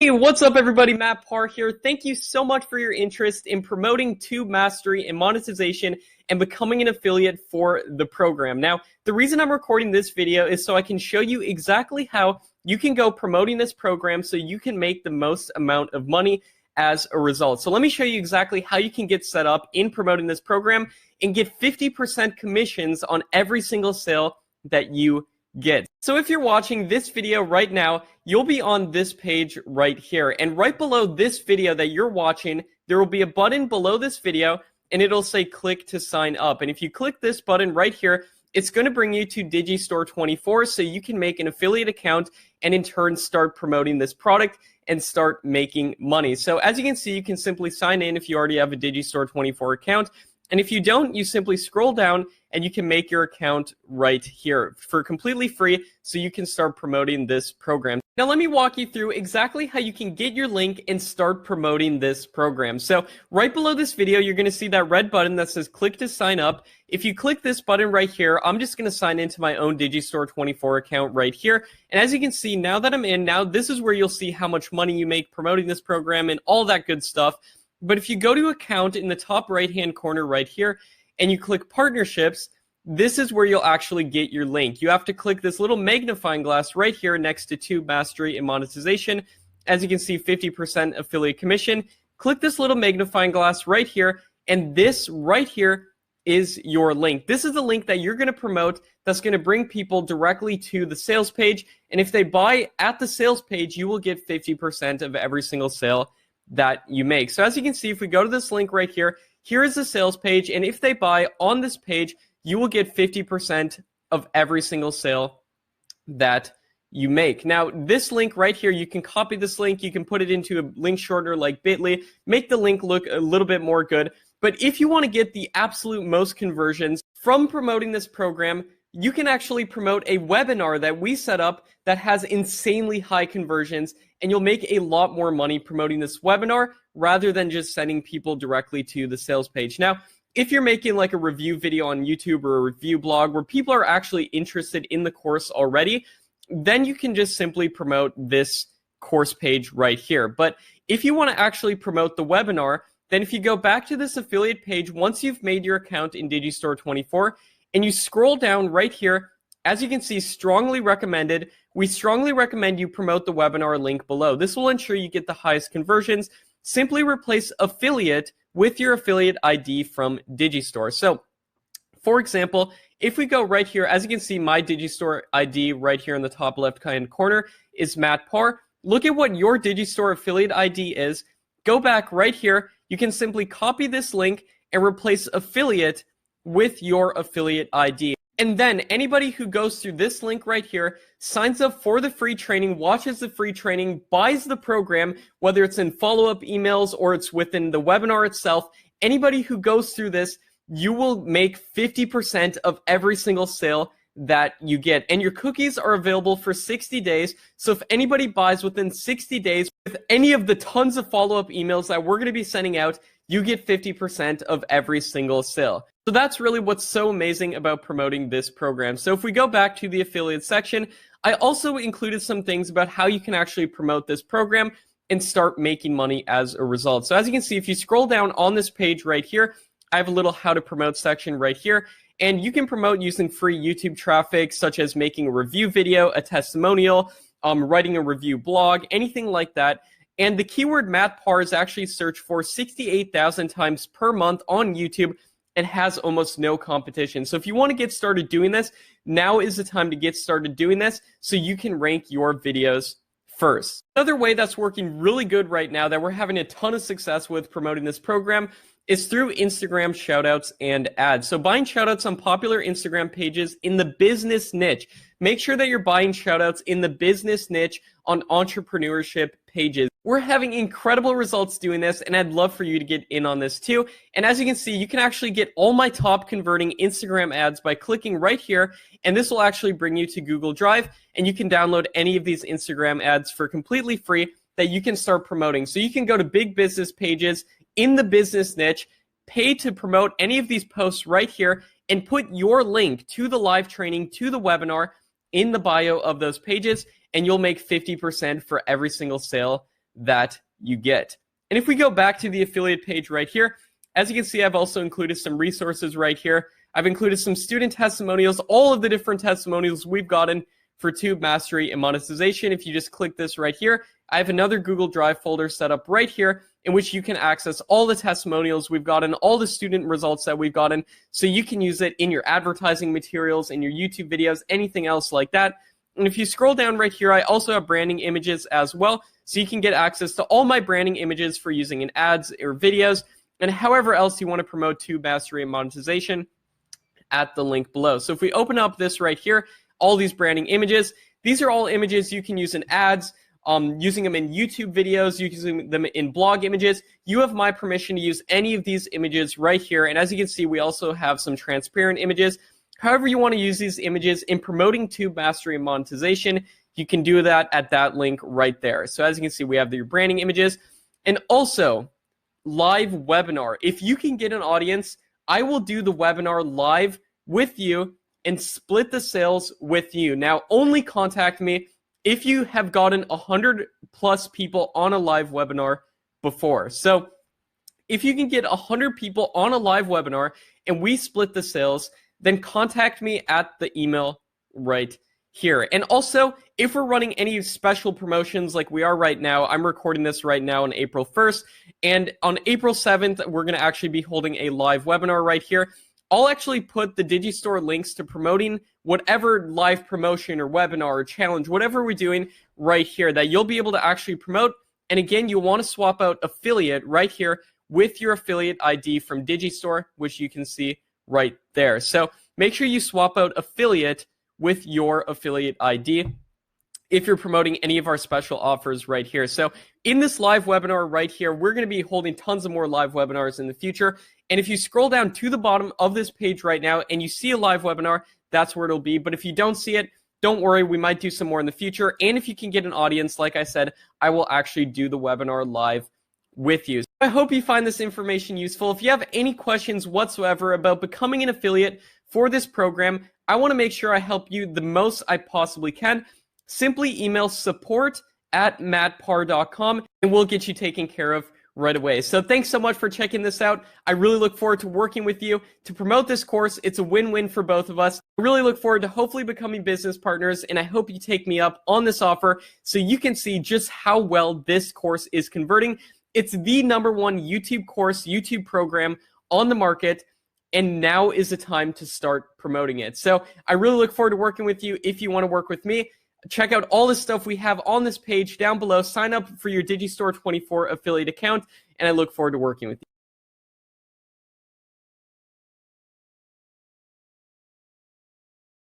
Hey, what's up everybody? Matt Parr here. Thank you so much for your interest in promoting Tube Mastery and monetization and becoming an affiliate for the program. Now, the reason I'm recording this video is so I can show you exactly how you can go promoting this program so you can make the most amount of money as a result. So let me show you exactly how you can get set up in promoting this program and get 50% commissions on every single sale that you get. So if you're watching this video right now, you'll be on this page right here. And right below this video that you're watching, there will be a button below this video and it'll say click to sign up. And if you click this button right here, it's going to bring you to Digistore 24 so you can make an affiliate account and in turn start promoting this product and start making money. So as you can see, you can simply sign in if you already have a Digistore 24 account. And if you don't, you simply scroll down and you can make your account right here for completely free so you can start promoting this program. Now let me walk you through exactly how you can get your link and start promoting this program. So right below this video, you're going to see that red button that says click to sign up. If you click this button right here, I'm just going to sign into my own Digistore 24 account right here. And as you can see, now that I'm in, now this is where you'll see how much money you make promoting this program and all that good stuff. But if you go to account in the top right-hand corner right here and you click partnerships, this is where you'll actually get your link. You have to click this little magnifying glass right here next to Tube Mastery and Monetization. As you can see, 50% affiliate commission. Click this little magnifying glass right here, and this right here is your link. This is the link that you're going to promote that's going to bring people directly to the sales page. And if they buy at the sales page, you will get 50% of every single sale that you make. So as you can see, if we go to this link right here, here is the sales page. And if they buy on this page, you will get 50% of every single sale that you make. Now, this link right here, you can copy this link. You can put it into a link shortener like Bitly, make the link look a little bit more good. But if you want to get the absolute most conversions from promoting this program, you can actually promote a webinar that we set up that has insanely high conversions, and you'll make a lot more money promoting this webinar rather than just sending people directly to the sales page. Now, if you're making like a review video on YouTube or a review blog where people are actually interested in the course already, then you can just simply promote this course page right here. But if you want to actually promote the webinar, then if you go back to this affiliate page, once you've made your account in Digistore 24, and you scroll down right here, as you can see, strongly recommended. We strongly recommend you promote the webinar link below. This will ensure you get the highest conversions. Simply replace affiliate with your affiliate ID from Digistore. So, for example, if we go right here, as you can see, my Digistore ID right here in the top left-hand corner is Matt Parr. Look at what your Digistore affiliate ID is. Go back right here. You can simply copy this link and replace affiliate with your affiliate ID. And then anybody who goes through this link right here, signs up for the free training, watches the free training, buys the program, whether it's in follow-up emails or it's within the webinar itself, anybody who goes through this, you will make 50% of every single sale that you get. And your cookies are available for 60 days. So if anybody buys within 60 days with any of the tons of follow-up emails that we're going to be sending out, you get 50% of every single sale. So that's really what's so amazing about promoting this program. So if we go back to the affiliate section, I also included some things about how you can actually promote this program and start making money as a result. So as you can see, if you scroll down on this page right here, I have a little how to promote section right here. And you can promote using free YouTube traffic, such as making a review video, a testimonial, writing a review blog, anything like that. And the keyword Matt Parr is actually searched for 68,000 times per month on YouTube and has almost no competition. So if you want to get started doing this, now is the time to get started doing this so you can rank your videos first. Another way that's working really good right now that we're having a ton of success with promoting this program is through Instagram shoutouts and ads. So buying shoutouts on popular Instagram pages in the business niche. Make sure that you're buying shoutouts in the business niche on entrepreneurship pages. We're having incredible results doing this, and I'd love for you to get in on this too. And as you can see, you can actually get all my top converting Instagram ads by clicking right here, and this will actually bring you to Google Drive, and you can download any of these Instagram ads for completely free that you can start promoting. So you can go to big business pages in the business niche, pay to promote any of these posts right here, and put your link to the live training, to the webinar in the bio of those pages, and you'll make 50% for every single sale that you get. And if we go back to the affiliate page right here, as you can see, I've also included some resources right here. I've included some student testimonials, all of the different testimonials we've gotten for Tube Mastery and Monetization. If you just click this right here, I have another Google Drive folder set up right here in which you can access all the testimonials we've gotten, all the student results that we've gotten, so you can use it in your advertising materials, in your YouTube videos, anything else like that. And if you scroll down right here, I also have branding images as well, so you can get access to all my branding images for using in ads or videos, and however else you want to promote Tube Mastery and Monetization at the link below. So if we open up this right here, all these branding images, these are all images you can use in ads, using them in YouTube videos, using them in blog images. You have my permission to use any of these images right here. And as you can see, we also have some transparent images. However you want to use these images in promoting Tube Mastery and Monetization, you can do that at that link right there. So as you can see, we have the branding images and also live webinar. If you can get an audience, I will do the webinar live with you and split the sales with you. Now, only contact me if you have gotten 100+ people on a live webinar before. So if you can get 100 people on a live webinar and we split the sales, then contact me at the email right here. And also, if we're running any special promotions like we are right now, I'm recording this right now on April 1st, and on April 7th, we're going to actually be holding a live webinar right here. I'll actually put the Digistore links to promoting whatever live promotion or webinar or challenge, whatever we're doing right here that you'll be able to actually promote. And again, you'll want to swap out affiliate right here with your affiliate ID from Digistore, which you can see right there. So make sure you swap out affiliate with your affiliate ID if you're promoting any of our special offers right here. So in this live webinar right here, we're going to be holding tons of more live webinars in the future. And if you scroll down to the bottom of this page right now and you see a live webinar, that's where it'll be. But if you don't see it, don't worry, we might do some more in the future. And if you can get an audience, like I said, I will actually do the webinar live with you. So I hope you find this information useful. If you have any questions whatsoever about becoming an affiliate for this program, I want to make sure I help you the most I possibly can. Simply email support@mattparr.com and we'll get you taken care of right away. So thanks so much for checking this out. I really look forward to working with you to promote this course. It's a win-win for both of us. I really look forward to hopefully becoming business partners, and I hope you take me up on this offer so you can see just how well this course is converting. It's the #1 YouTube course, YouTube program on the market, and now is the time to start promoting it. So I really look forward to working with you. If you want to work with me, check out all the stuff we have on this page down below. Sign up for your Digistore 24 affiliate account, and I look forward to working with you.